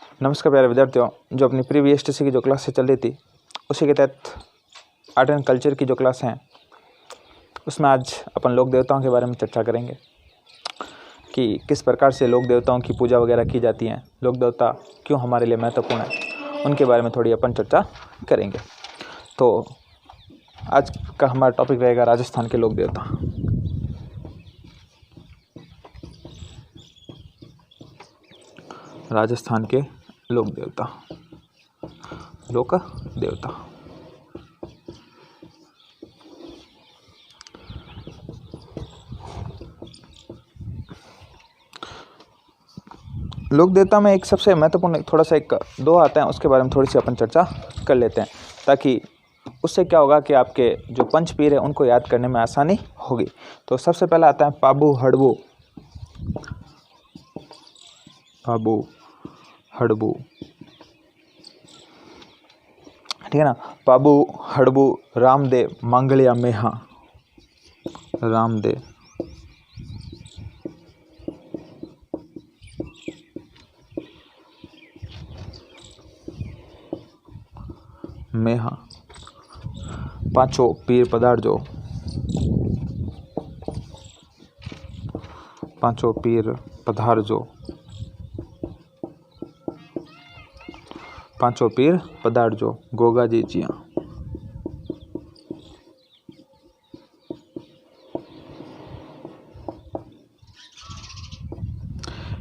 नमस्कार प्यारे विद्यार्थियों, जो अपनी प्रीवियस टीसी की जो क्लासेस चल रही थी उसी के तहत आर्ट एंड कल्चर की जो क्लास हैं उसमें आज अपन लोक देवताओं के बारे में चर्चा करेंगे कि किस प्रकार से लोक देवताओं की पूजा वगैरह की जाती हैं, लोक देवता क्यों हमारे लिए महत्वपूर्ण है, उनके बारे में थोड़ी अपन चर्चा करेंगे। तो आज का हमारा टॉपिक रहेगा राजस्थान के लोक देवता। राजस्थान के लोक देवता। लोक देवता लोक देवता में एक सबसे महत्वपूर्ण थोड़ा सा एक दो आता है, उसके बारे में थोड़ी सी अपन चर्चा कर लेते हैं ताकि उससे क्या होगा कि आपके जो पंचपीर है उनको याद करने में आसानी होगी। तो सबसे पहला आता है पाबू हड़बू। पाबू हड़बू, ठीक है ना। पाबू हड़बू, रामदेव, मांगलिया, मेहा। रामदेव, मेहा। पांचों पीर पधारजो। पांचों पीर पधारजो। पांचों पीर पधारजो, गोगा जी जिया।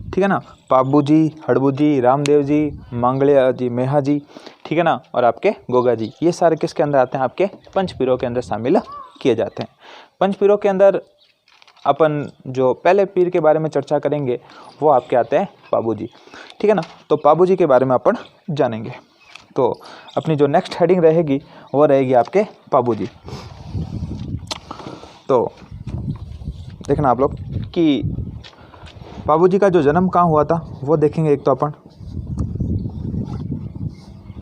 ठीक है ना। पाबू जी, हड़बू जी, रामदेव जी, मांगलिया जी, मेहा जी, ठीक है ना, और आपके गोगा जी, ये सारे किसके अंदर आते हैं? आपके पंचपीरों के अंदर शामिल किए जाते हैं। पंचपीरों के अंदर अपन जो पहले पीर के बारे में चर्चा करेंगे वो आपके आते हैं पाबू जी, ठीक है ना। तो पाबू जी के बारे में अपन जानेंगे। तो अपनी जो नेक्स्ट हेडिंग रहेगी वो रहेगी आपके पाबू जी। तो देखना आप लोग कि पाबू जी का जो जन्म कहाँ हुआ था वो देखेंगे। एक तो अपन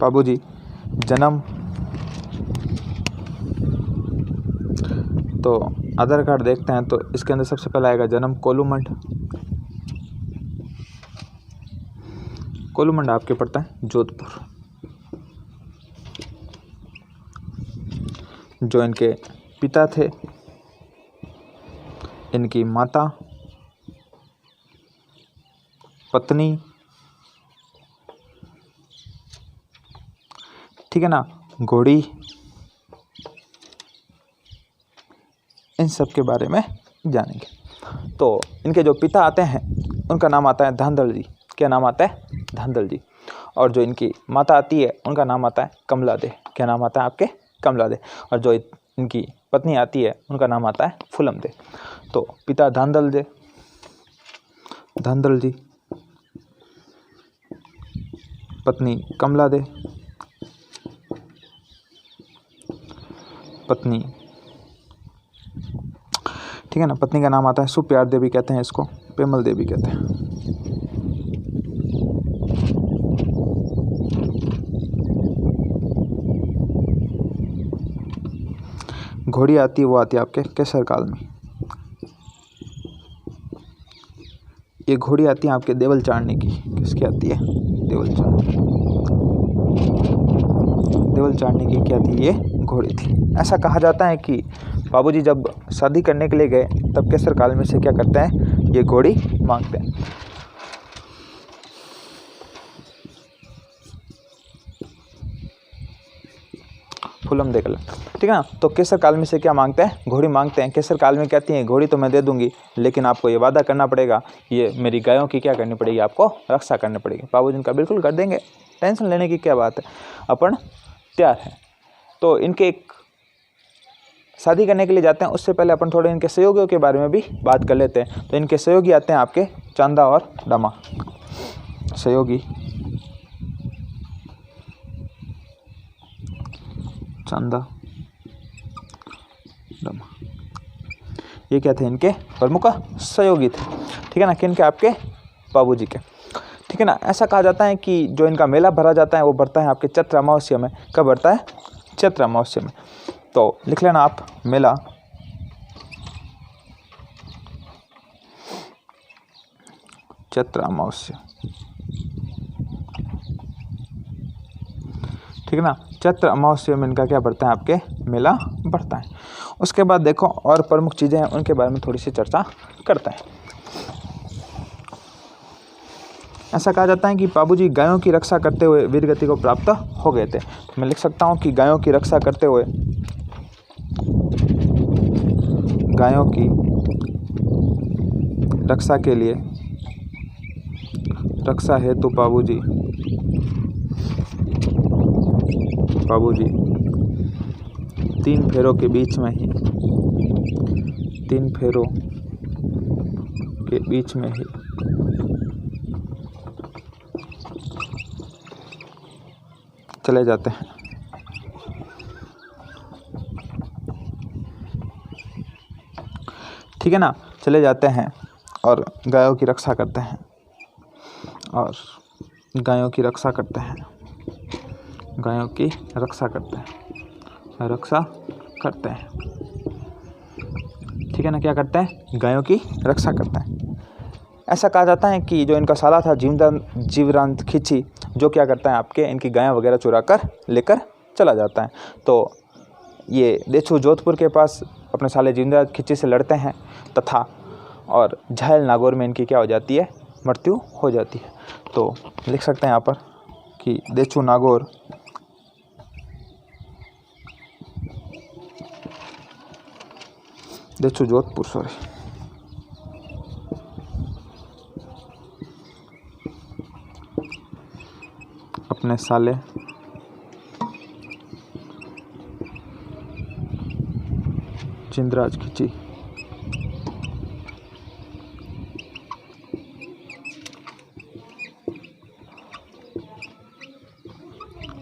पाबू जी जन्म, तो आधार कार्ड देखते हैं तो इसके अंदर सबसे पहले आएगा जन्म कोलूमंड। कोलूमंड आपके पड़ता है जोधपुर। जो इनके पिता थे, इनकी माता, पत्नी, ठीक है ना, घोड़ी, इन सब के बारे में जानेंगे। तो इनके जो पिता आते हैं उनका नाम आता है धांधल जी। क्या नाम आता है? धांधल जी। और जो इनकी माता आती है उनका नाम आता है कमला दे। क्या नाम आता है आपके? कमला दे। और जो इनकी पत्नी आती है उनका नाम आता है फुलम दे। तो पिता धांधल दे, धांधल जी, पत्नी कमला दे, पत्नी, ठीक है ना, पत्नी का नाम आता है सुप्यार देवी कहते हैं इसको, पेमल देवी कहते हैं। घोड़ी आती है वो आती है आपके केसर काल में। ये घोड़ी आती है आपके देवल चाड़ने की। किसकी आती है? देवल चाड़ने। देवल चाड़ने की क्या थी? ये घोड़ी थी। ऐसा कहा जाता है कि बाबूजी जब शादी करने के लिए गए तब केसर काल में से क्या करते हैं? ये घोड़ी मांगते हैं। फुलम देकर, ठीक है ना। तो केसर काल में से क्या मांगते हैं? घोड़ी मांगते हैं। केसर काल में कहती हैं घोड़ी तो मैं दे दूंगी, लेकिन आपको ये वादा करना पड़ेगा, ये मेरी गायों की क्या करनी पड़ेगी? आपको रक्षा करनी पड़ेगी। बाबूजी इनका बिल्कुल कर देंगे, टेंशन लेने की क्या बात है, अपन तैयार है। तो इनके एक शादी करने के लिए जाते हैं, उससे पहले अपन थोड़े इनके सहयोगियों के बारे में भी बात कर लेते हैं। तो इनके सहयोगी आते हैं आपके चांदा और डमा। सहयोगी चांदा, डमा, ये क्या थे? इनके प्रमुख सहयोगी थे, ठीक है ना, कि इनके आपके बाबूजी के, ठीक है ना। ऐसा कहा जाता है कि जो इनका मेला भरा जाता है वो भरता है आपके चैत्र अमावस्या में। कब भरता है? चैत्र अमावस्या में। तो लिख लेना आप मेला चैत्र अमावस्या। ठीक है ना। चैत्र अमावस्या में इनका क्या बढ़ता है, आपके मेला बढ़ता है। उसके बाद देखो और प्रमुख चीज़ें हैं, उनके बारे में थोड़ी सी चर्चा करते हैं। ऐसा कहा जाता है कि बाबूजी गायों की रक्षा करते हुए वीर गति को प्राप्त हो गए थे। तो मैं लिख सकता हूँ कि गायों की रक्षा करते हुए, गायों की रक्षा के लिए, रक्षा हेतु बाबूजी 3 फेरों के बीच में ही, 3 फेरों के बीच में ही चले जाते हैं। ठीक है ना, चले जाते हैं और गायों की रक्षा करते हैं, और गायों की रक्षा करते हैं, गायों की रक्षा करते हैं, रक्षा करते हैं। ठीक है ना, क्या करते हैं, गायों की रक्षा करते हैं। ऐसा कहा जाता है कि जो इनका साला था जीवरांत खिची, जो क्या करता है, आपके इनकी गायें वगैरह चुरा कर लेकर चला जाता है। तो ये देचू जोधपुर के पास अपने साले जीवरांत खिची से लड़ते हैं तथा और झायल नागौर में इनकी क्या हो जाती है, मृत्यु हो जाती है। तो लिख सकते हैं यहाँ पर कि देचू नागौर देचू जोधपुर अपने साले जिंदराज खिची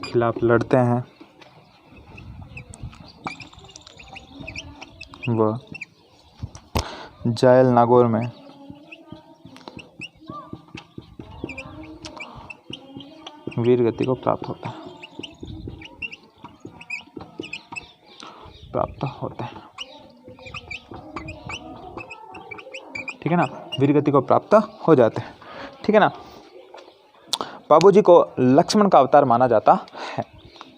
खिलाफ लड़ते हैं व जायल नागौर में वीर गति को प्राप्त होते हैं। ठीक है ना, वीर गति को प्राप्त हो जाते हैं। ठीक है ना। बाबूजी को लक्ष्मण का अवतार माना जाता है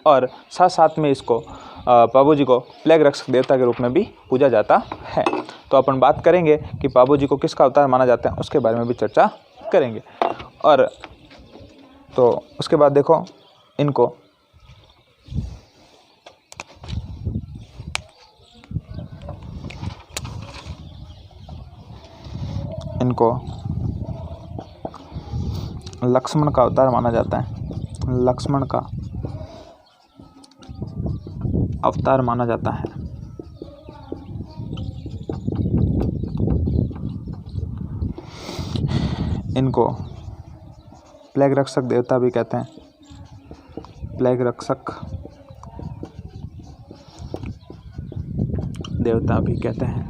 और साथ साथ में इसको बाबूजी को प्लेग रक्षक देवता के रूप में भी पूजा जाता है। तो अपन बात करेंगे कि बाबूजी को किसका अवतार माना जाता है, उसके बारे में भी चर्चा करेंगे। और तो उसके बाद देखो इनको लक्ष्मण का अवतार माना जाता है, लक्ष्मण का अवतार माना जाता है। इनको प्लेग रक्षक देवता भी कहते हैं, प्लेग रक्षक देवता भी कहते हैं।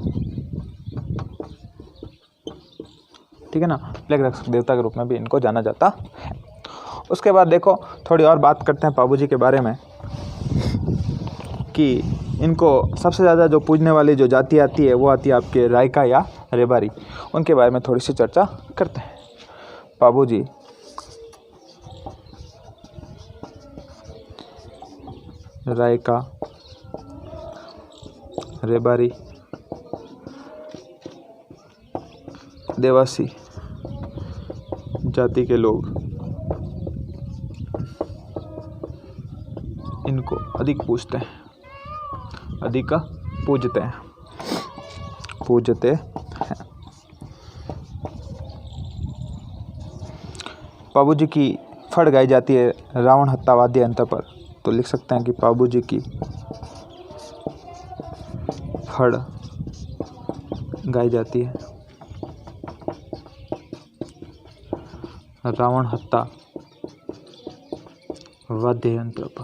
ठीक है ना, प्लेग रक्षक देवता के रूप में भी इनको जाना जाता है। उसके बाद देखो थोड़ी और बात करते हैं बाबूजी के बारे में कि इनको सबसे ज़्यादा जो पूजने वाली जो जाति आती है वो आती है आपके रायका या रेबारी। उनके बारे में थोड़ी सी चर्चा करते हैं। बाबूजी रायका, रेबारी, देवासी जाति के लोग इनको अधिक पूजते हैं, अधिक पूजते हैं। बाबूजी की फड़ गाई जाती है रावण हत्या वाद्य यंत्र पर। तो लिख सकते हैं कि बाबूजी की फड़ गाई जाती है रावण हत्या वाद्य यंत्र पर।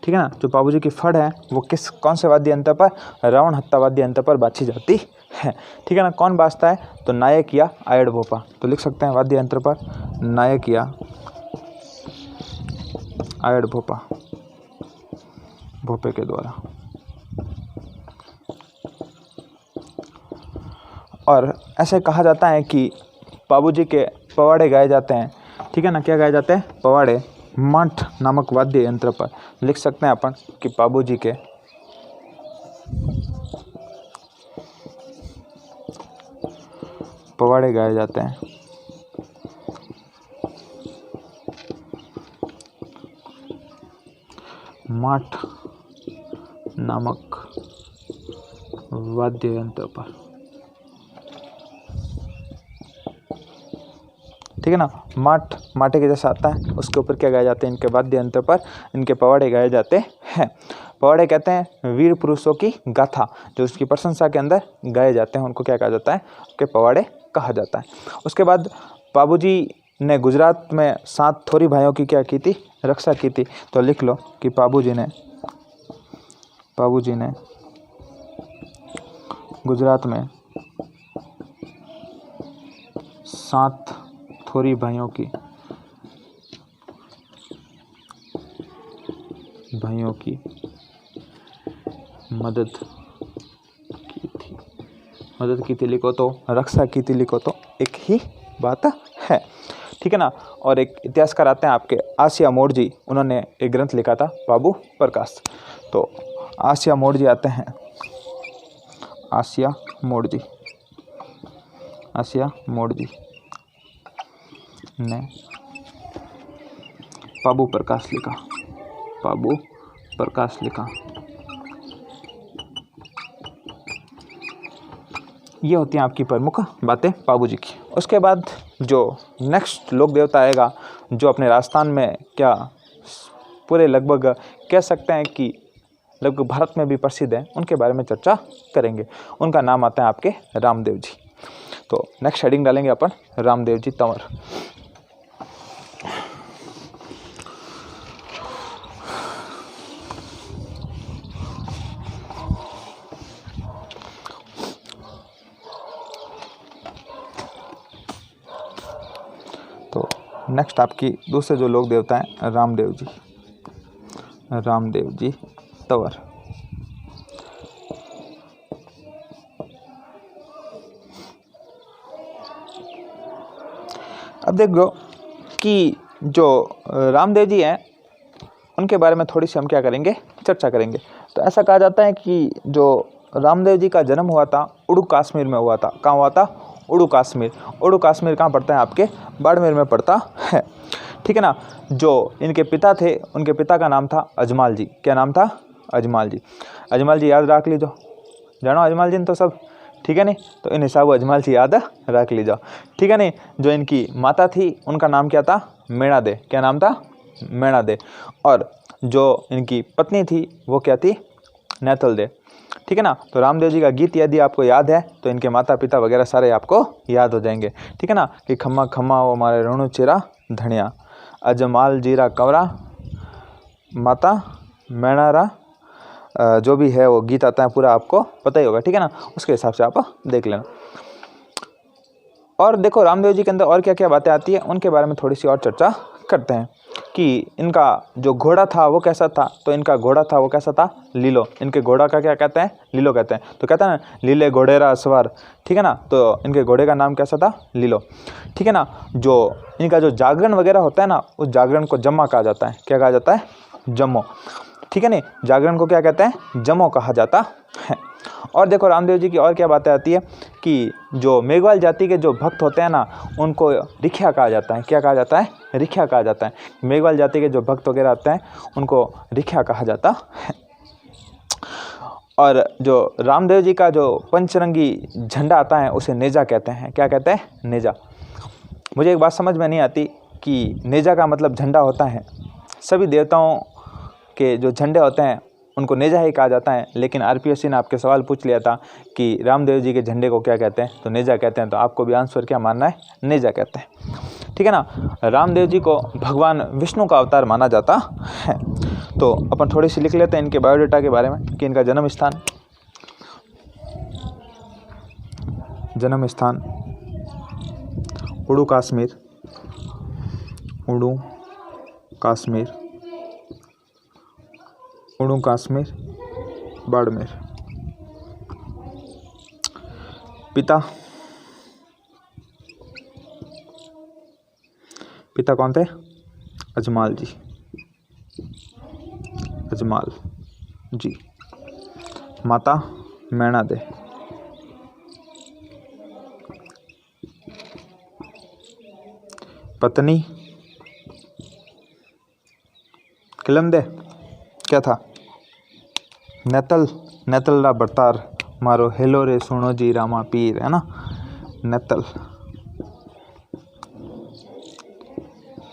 ठीक है ना, जो बाबूजी की फड़ है वो कौन से वाद्य यंत्र पर, रावण हत्या वाद्य यंत्र पर बाजी जाती है। ठीक है ना, कौन बाजता है, तो नायक या आयड़ भोपा। तो लिख सकते हैं वाद्य यंत्र पर नायक या आयड़ भोपा, भोपे के द्वारा। और ऐसे कहा जाता है कि बाबूजी के पवाड़े गाए जाते हैं ठीक है ना। क्या गाए जाते हैं? पवाड़े मठ नामक वाद्य यंत्र पर। लिख सकते हैं अपन कि बाबूजी के पवाड़े गाए जाते हैं मठ नामक वाद्य यंत्र पर। ठीक है ना। माठ माटे के जैसा आता है, उसके ऊपर क्या गाए जाते हैं? इनके वाद्य यंत्र पर इनके पवाड़े गाए जाते हैं। पवाड़े कहते हैं वीर पुरुषों की गाथा, जो उसकी प्रशंसा के अंदर गाए जाते हैं, उनको क्या कहा जाता है? उसके पवाड़े कहा जाता है। उसके बाद बाबूजी ने गुजरात में 7 थोरी भाइयों की क्या की थी? रक्षा की थी। तो लिख लो कि बाबूजी ने गुजरात में 7 थोरी भाइयों की मदद की थी लिखो तो, रक्षा की थी लिखो तो एक ही बात है। ठीक है ना। और एक इतिहासकार आते हैं आपके आसिया मोड़ जी, उन्होंने एक ग्रंथ लिखा था बाबू प्रकाश। तो आसिया मोड़ जी आते हैं, आसिया मोड़ जी ने बाबू प्रकाश लिखा। ये होती हैं आपकी प्रमुख बातें बाबूजी की। उसके बाद जो नेक्स्ट लोक देवता आएगा, जो अपने राजस्थान में क्या पूरे लगभग कह सकते हैं कि लगभग भारत में भी प्रसिद्ध है, उनके बारे में चर्चा करेंगे। उनका नाम आता है आपके रामदेव जी। तो नेक्स्ट हेडिंग डालेंगे अपन रामदेव जी तंवर। तो नेक्स्ट आपकी दूसरे जो लोक देवता हैं रामदेव जी तंवर। अब देखो कि जो रामदेव जी हैं, उनके बारे में थोड़ी सी हम क्या करेंगे? चर्चा करेंगे। तो ऐसा कहा जाता है कि जो रामदेव जी का जन्म हुआ था उड़ू कश्मीर में हुआ था। कहाँ हुआ था? उड़ू कश्मीर कहाँ पड़ता है? आपके बाड़मेर में पड़ता है। ठीक है ना। जो इनके पिता थे, उनके पिता का नाम था अजमाल जी। क्या नाम था? अजमाल जी याद रख लीजिए, जानो अजमाल जी तो सब। ठीक है नहीं, तो इन हिसाब अजमाल जी याद रख लीजिए। ठीक है नहीं। जो इनकी माता थी, उनका नाम क्या था? मेणा दे। क्या नाम था? मेणा दे। और जो इनकी पत्नी थी वो क्या थी? नैथल दे। ठीक है ना। तो रामदेव जी का गीत यदि आपको याद है तो इनके माता पिता वगैरह सारे आपको याद हो जाएंगे। ठीक है ना। कि खम्मा खम्मा वो हमारे रणु चेरा धनिया, अजमाल जीरा कंवरा, माता मैणारा, जो भी है वो गीत आता है पूरा आपको पता ही होगा। ठीक है ना। उसके हिसाब से आप देख लेना। और देखो रामदेव जी के अंदर और क्या क्या बातें आती है, उनके बारे में थोड़ी सी और चर्चा करते हैं कि इनका जो घोड़ा था वो कैसा था। तो इनका घोड़ा था वो कैसा था? लीलो। इनके घोड़ा का क्या कहते हैं? लीलो कहते हैं। तो कहते हैं ना, लीले घोड़ेरा सवार। ठीक है ना। तो इनके घोड़े का नाम कैसा था? लीलो। ठीक है ना। जो इनका जो जागरण वगैरह होता है ना, उस जागरण को जम्मा कहा जाता है। क्या कहा जाता है? जम्मो। ठीक है नहीं। जागरण को क्या कहते हैं? जम्मो कहा जाता है। और देखो रामदेव जी की और क्या बातें आती है कि जो मेघवाल जाति के जो भक्त होते हैं ना, उनको रिख्या कहा जाता है। क्या कहा जाता है? रिख्या कहा जाता है। मेघवाल जाति के जो भक्त वगैरह आते हैं उनको रिख्या कहा जाता है। और जो रामदेव जी का जो पंचरंगी झंडा आता है उसे नेजा कहते हैं। क्या कहते हैं? नेजा। मुझे एक बात समझ में नहीं आती कि नेजा का मतलब झंडा होता है। सभी देवताओं के जो झंडे होते हैं उनको नेजा ही कहा जाता है, लेकिन आरपीएससी ने आपके सवाल पूछ लिया था कि रामदेव जी के झंडे को क्या कहते हैं? तो नेजा कहते हैं। तो आपको भी आंसर क्या मानना है? नेजा कहते हैं। ठीक है ना। रामदेव जी को भगवान विष्णु का अवतार माना जाता है। तो अपन थोड़ी सी लिख लेते हैं इनके बायोडाटा के बारे में कि इनका जन्म स्थान उड़ू कश्मीर बाड़मेर। पिता कौन थे? अजमाल जी, अजमाल जी। माता मैना दे। पत्नी किलम दे। क्या था? नेतल, नेतल रा बरतार मारो हेलो रे सुनो जी रामा पीर, है ना, नेतल।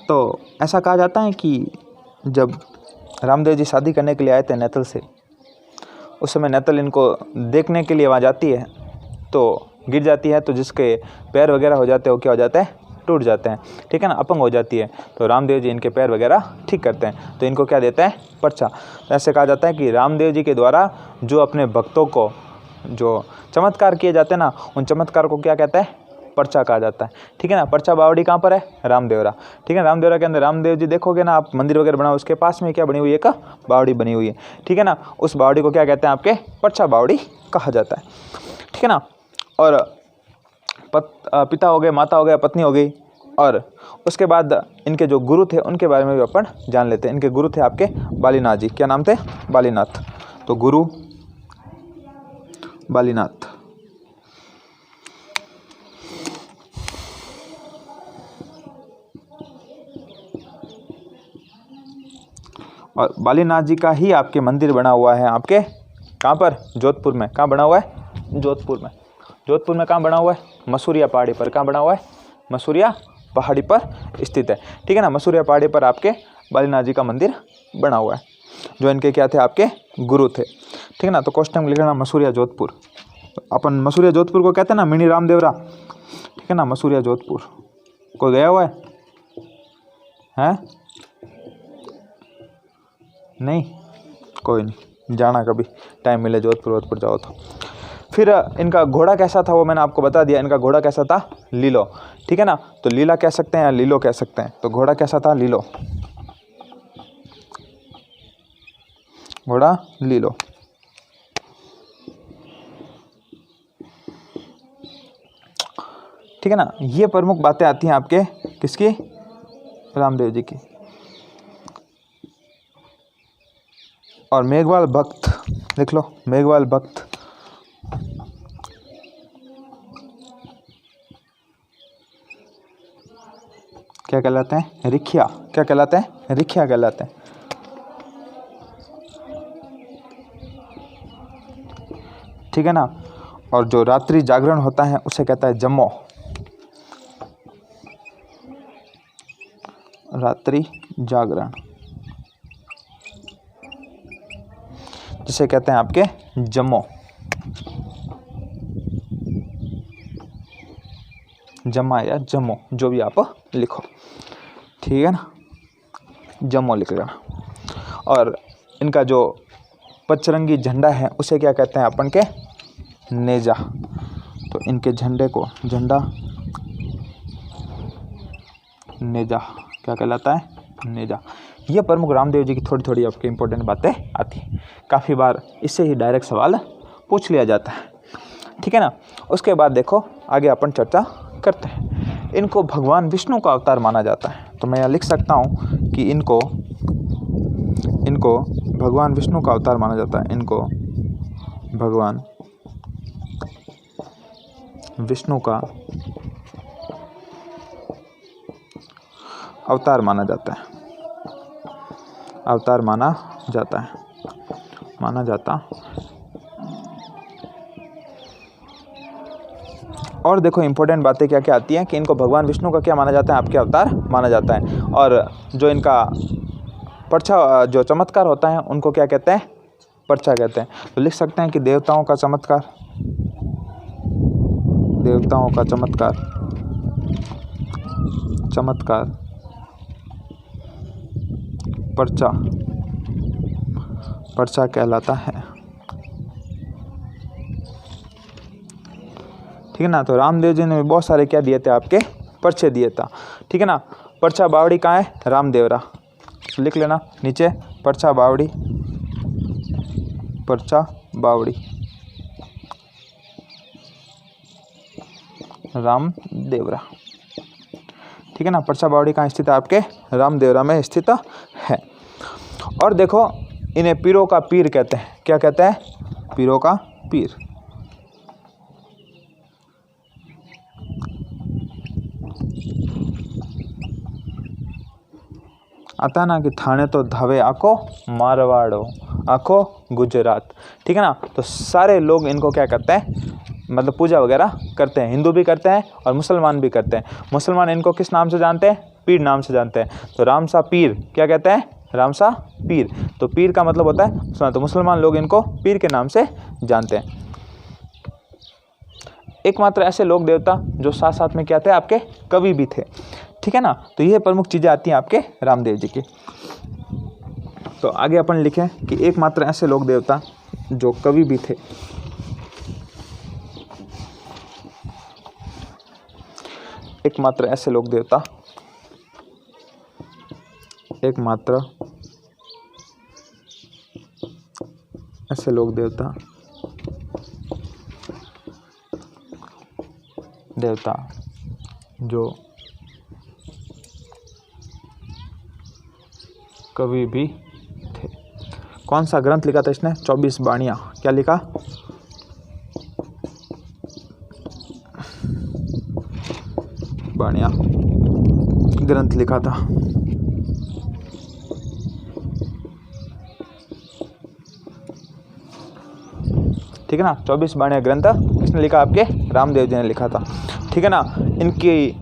तो ऐसा कहा जाता है कि जब रामदेव जी शादी करने के लिए आए थे नेतल से, उस समय नेतल इनको देखने के लिए वहाँ जाती है तो गिर जाती है, तो जिसके पैर वगैरह हो जाते हैं वो क्या हो जाता है? टूट जाते हैं, ठीक है ना, अपंग हो जाती है। तो रामदेव जी इनके पैर वगैरह ठीक करते हैं, तो इनको क्या देते हैं? पर्चा। ऐसे कहा जाता है कि रामदेव जी के द्वारा जो अपने भक्तों को जो चमत्कार किए जाते हैं ना, उन चमत्कार को क्या कहते हैं? पर्चा कहा जाता है, ठीक है ना। पर्चा बावड़ी कहाँ पर है? रामदेवरा, ठीक है। रामदेवरा के अंदर रामदेव जी देखोगे ना आप, मंदिर वगैरह बना, उसके पास में क्या बनी हुई है? एक बावड़ी बनी हुई है, ठीक है ना। उस बावड़ी को क्या कहते हैं? आपके पर्चा बावड़ी कहा जाता है, ठीक है ना। और पिता हो गए, माता हो गया, पत्नी हो गई, और उसके बाद इनके जो गुरु थे उनके बारे में भी अपन जान लेते हैं। इनके गुरु थे आपके बालीनाथ जी। क्या नाम थे? बालीनाथ। तो गुरु बालीनाथ। और बालीनाथ जी का ही आपके मंदिर बना हुआ है आपके कहाँ पर? जोधपुर में। कहाँ बना हुआ है? जोधपुर में। जोधपुर में कहाँ बना हुआ है? मसूरिया पहाड़ी पर। कहाँ बना हुआ है? मसूरिया पहाड़ी पर स्थित है, ठीक है ना। मसूरिया पहाड़ी पर आपके बालीनाथ जी का मंदिर बना हुआ है, जो इनके क्या थे? आपके गुरु थे, ठीक है ना। तो क्वेश्चन में लिखना मसूरिया जोधपुर। तो अपन मसूरिया जोधपुर को कहते हैं ना मिनी रामदेवरा, ठीक है ना। मसूरिया जोधपुर कोई गया हुआ है? हैं? नहीं, कोई नहीं, जाना कभी टाइम मिले, जोधपुर जाओ तो। फिर इनका घोड़ा कैसा था वो मैंने आपको बता दिया। इनका घोड़ा कैसा था? लीलो, ठीक है ना। तो लीला कह सकते हैं या लीलो कह सकते हैं। तो घोड़ा कैसा था? लीलो, घोड़ा लीलो। ठीक है ना। ये प्रमुख बातें आती हैं आपके किसकी? रामदेव जी की। और मेघवाल भक्त लिख लो, मेघवाल भक्त। क्या कहलाते हैं? रिखिया। क्या कहलाते हैं? रिखिया कहलाते हैं, ठीक है ना। और जो रात्रि जागरण होता है उसे कहता है जम्मो, रात्रि जागरण, जिसे कहते हैं आपके जम्मो, जम्मा या जम्मो, जो भी आप लिखो, ठीक है ना, जम्मो लिख लेना। और इनका जो पचरंगी झंडा है उसे क्या कहते हैं अपन के? नेजा। तो इनके झंडे को झंडा नेजा क्या कहलाता है? नेजा। ये प्रमुख रामदेव जी की थोड़ी थोड़ी आपकी इंपॉर्टेंट बातें आती हैं। काफ़ी बार इससे ही डायरेक्ट सवाल पूछ लिया जाता है, ठीक है ना। उसके बाद देखो आगे अपन चर्चा करते हैं। इनको भगवान विष्णु का अवतार माना जाता है। तो मैं यहाँ लिख सकता हूँ कि इनको भगवान विष्णु का अवतार माना जाता है। इनको भगवान विष्णु का अवतार माना जाता है, अवतार माना जाता है, माना जाता। और देखो इंपॉर्टेंट बातें क्या क्या आती हैं कि इनको भगवान विष्णु का क्या माना जाता है? आपके अवतार माना जाता है। और जो इनका पर्चा जो चमत्कार होता है उनको क्या कहते हैं? पर्चा कहते हैं। तो लिख सकते हैं कि देवताओं का चमत्कार, देवताओं का चमत्कार, चमत्कार पर्चा, पर्चा कहलाता है, ठीक है ना। तो रामदेव जी ने भी बहुत सारे क्या दिए थे? आपके पर्चे दिए था, ठीक है ना। पर्चा बावड़ी कहाँ है? रामदेवरा। लिख लेना नीचे, पर्चा बावड़ी, पर्चा बावड़ी रामदेवरा, ठीक है ना। परसा बावड़ी कहाँ स्थित है? आपके रामदेवरा में स्थित है। और देखो इन्हें पीरों का पीर कहते हैं। क्या कहते हैं? पीरों का पीर। आता है ना कि थाने तो धावे आको मारवाड़ो, आको गुजरात, ठीक है ना। तो सारे लोग इनको क्या करते हैं, मतलब पूजा वगैरह करते हैं। हिंदू भी करते हैं और मुसलमान भी करते हैं। मुसलमान इनको किस नाम से जानते हैं? पीर नाम से जानते हैं। तो रामसा पीर क्या कहते हैं? रामसा पीर। तो पीर का मतलब होता है मुसलमान, तो मुसलमान लोग इनको पीर के नाम से जानते हैं। एकमात्र ऐसे लोक देवता जो साथ साथ में क्या थे? आपके कवि भी थे, ठीक है ना। तो ये प्रमुख चीज़ें आती हैं आपके रामदेव जी की। तो आगे अपन लिखें कि एकमात्र ऐसे लोक देवता जो कवि भी थे। एकमात्र ऐसे लोक देवता, एकमात्र ऐसे लोक देवता जो कवि भी थे। कौन सा ग्रंथ लिखा था इसने? 24 बाणियां। क्या लिखा? बाणियां ग्रंथ लिखा था। ठीक है ना। 24 बाणियां ग्रंथ किसने लिखा? आपके रामदेव जी ने लिखा था, ठीक है ना। इनकी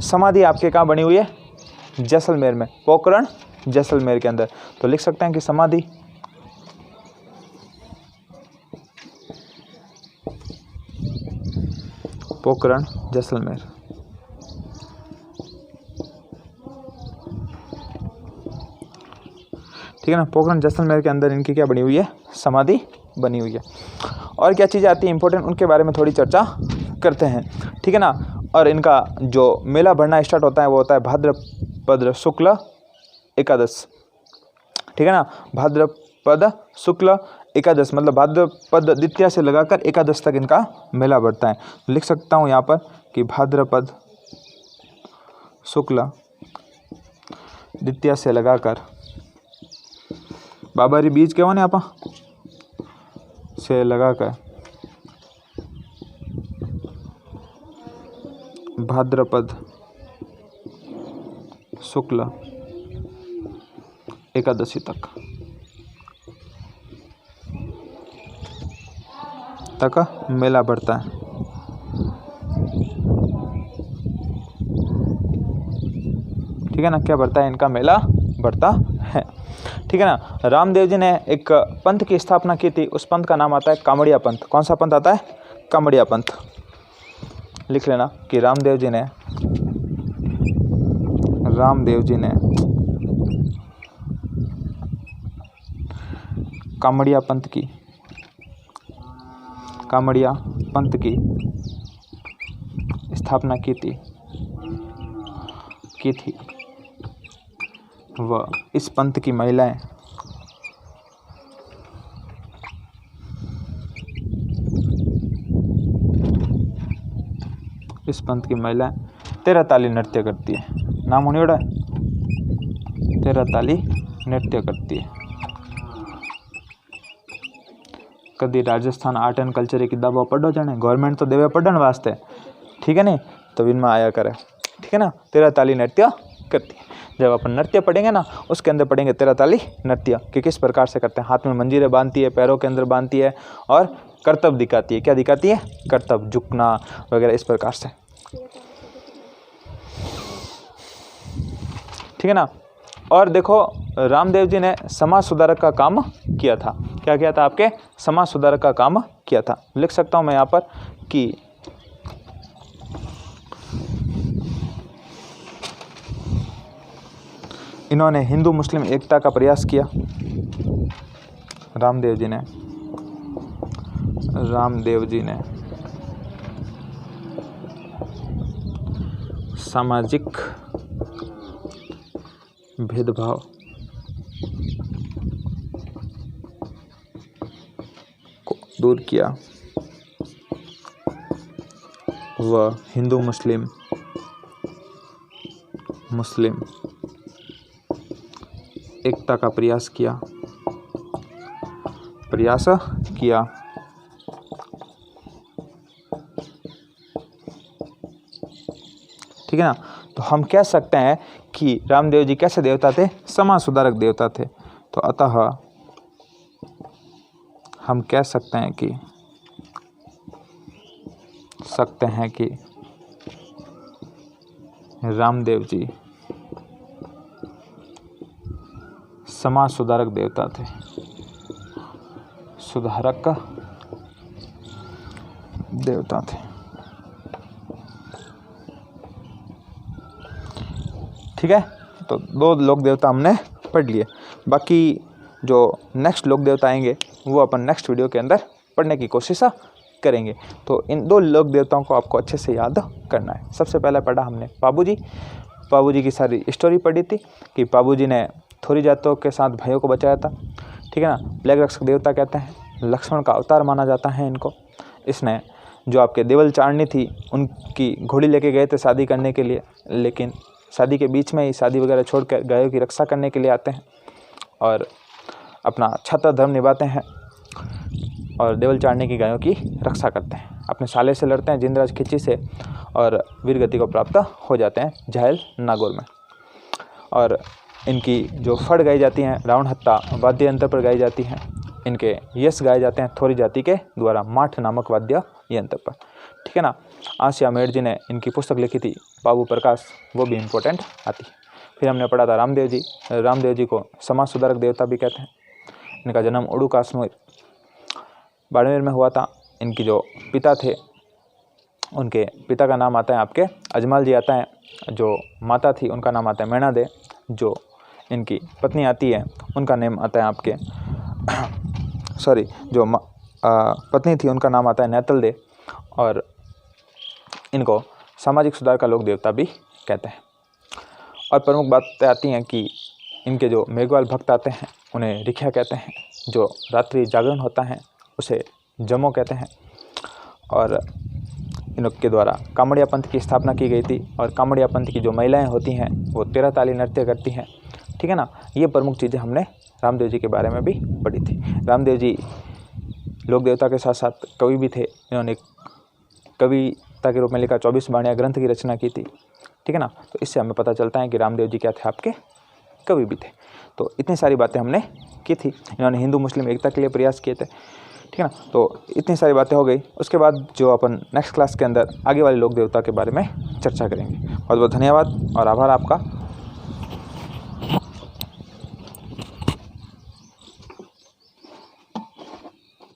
समाधि आपके कहाँ बनी हुई है? जैसलमेर में, पोखरण जैसलमेर के अंदर। तो लिख सकते हैं कि समाधि पोखरण जैसलमेर, ठीक है ना। पोखरण जैसलमेर के अंदर इनकी क्या बनी हुई है? समाधि बनी हुई है। और क्या चीज़ें आती हैं इंपॉर्टेंट, उनके बारे में थोड़ी चर्चा करते हैं, ठीक है ना। और इनका जो मेला भरना स्टार्ट होता है वो होता है भाद्रपद शुक्ल एकादश, ठीक है ना। भाद्रपद शुक्ल एकादश मतलब भाद्रपद द्वितीया से लगाकर एकादश तक इनका मेला बढ़ता है। लिख सकता हूँ यहाँ पर कि भाद्रपद शुक्ल द्वितीया से लगाकर बाबारी बीज केवा ने आपा से लगाकर भाद्रपद शुक्ल एकादशी तक मेला बढ़ता है। ठीक है ना। क्या बढ़ता है? इनका मेला बढ़ता है, ठीक है ना। रामदेव जी ने एक पंथ की स्थापना की थी, उस पंथ का नाम आता है कामड़िया पंथ। कौन सा पंथ आता है? कामड़िया पंथ। लिख लेना कि रामदेव जी ने कामड़िया पंथ की स्थापना की थी। वह इस पंथ की महिलाएं तेरह ताली नृत्य करती है। नाम होने वाला है, तेरह ताली नृत्य करती है। कभी राजस्थान आर्ट एंड कल्चर की किताबों पढ़ो जाने, गवर्नमेंट तो देवे पढ़ने वास्ते, ठीक है नहीं, तो इनमें आया करे, ठीक है ना। तेरह ताली नृत्य करती है। जब अपन नृत्य पढ़ेंगे ना, उसके अंदर पढ़ेंगे तेरह ताली नृत्य कि किस प्रकार से करते हैं। हाथ में मंजीरें बांधती है, पैरों के अंदर बांधती है और करतब दिखाती है। क्या दिखाती है? करतब, झुकना वगैरह, इस प्रकार से, ठीक है ना। और देखो रामदेव जी ने समाज सुधारक का काम किया था। क्या किया था? आपके समाज सुधारक का काम किया था। लिख सकता हूं मैं यहाँ पर कि इन्होंने हिंदू मुस्लिम एकता का प्रयास किया। रामदेव जी ने सामाजिक भेदभाव को दूर किया। वह हिंदू मुस्लिम मुस्लिम एकता का प्रयास किया ठीक है ना। तो हम कह सकते हैं कि रामदेव जी कैसे देवता थे? समाज सुधारक देवता थे। तो अतः हम कह सकते हैं कि रामदेव जी समाज सुधारक देवता थे, सुधारक देवता थे। ठीक है, तो 2 लोक देवता हमने पढ़ लिए। बाकी जो नेक्स्ट लोक देवता आएंगे वो अपन नेक्स्ट वीडियो के अंदर पढ़ने की कोशिश करेंगे। तो इन 2 लोक देवताओं को आपको अच्छे से याद करना है। सबसे पहले पढ़ा हमने पाबू जी की सारी स्टोरी पढ़ी थी कि पाबू जी ने थोड़ी जातों के साथ भाइयों को बचाया था। ठीक है ना। प्लेग रक्षक देवता कहते हैं, लक्ष्मण का अवतार माना जाता है इनको। इसने जो आपके देवल चारणी थी उनकी घोड़ी लेके गए थे शादी करने के लिए, लेकिन शादी के बीच में ही शादी वगैरह छोड़ कर गायों की रक्षा करने के लिए आते हैं और अपना छत्र धर्म निभाते हैं और देवल चारणी की गायों की रक्षा करते हैं। अपने साले से लड़ते हैं जिंदराज खिच्ची से और वीरगति को प्राप्त हो जाते हैं झायल नागौर में। और इनकी जो फड़ गाई जाती हैं रावण हत्ता वाद्य यंत्र पर गाई जाती हैं। इनके यश गाए जाते हैं थोरी जाति के द्वारा माठ नामक वाद्य यंत्र पर। ठीक है ना। आसिया मेड़ जी ने इनकी पुस्तक लिखी थी बाबू प्रकाश, वो भी इम्पोर्टेंट आती है। फिर हमने पढ़ा था रामदेव जी को समाज सुधारक देवता भी कहते हैं। इनका जन्म उड़ू काश्मीर बाड़मेर में हुआ था। इनकी जो पिता थे उनके पिता का नाम आता है आपके अजमाल जी आता है। जो माता थी उनका नाम आता है मैना दे। जो इनकी पत्नी आती है उनका नाम आता है आपके जो पत्नी थी उनका नाम आता है नैतल दे। और इनको सामाजिक सुधार का लोक देवता भी कहते हैं। और प्रमुख बातें आती हैं कि इनके जो मेघवाल भक्त आते हैं उन्हें रिख्या कहते हैं। जो रात्रि जागरण होता है उसे जमो कहते हैं। और इनके द्वारा कामड़िया पंथ की स्थापना की गई थी और कामड़िया पंथ की जो महिलाएं होती हैं वो 13 ताली नृत्य करती हैं। ठीक है ना। ये प्रमुख चीज़ें हमने रामदेव जी के बारे में भी पढ़ी थी। रामदेव जी लोक देवता के साथ साथ कवि भी थे। इन्होंने कविता के रूप में लिखा 24 वाणियाँ ग्रंथ की रचना की थी। ठीक है ना। तो इससे हमें पता चलता है कि रामदेव जी क्या थे, आपके कवि भी थे। तो इतनी सारी बातें हमने की थी। इन्होंने हिंदू मुस्लिम एकता के लिए प्रयास किए थे। ठीक है ना। तो इतनी सारी बातें हो गई। उसके बाद जो अपन नेक्स्ट क्लास के अंदर आगे वाले लोक देवता के बारे में चर्चा करेंगे। बहुत बहुत धन्यवाद और आभार आपका।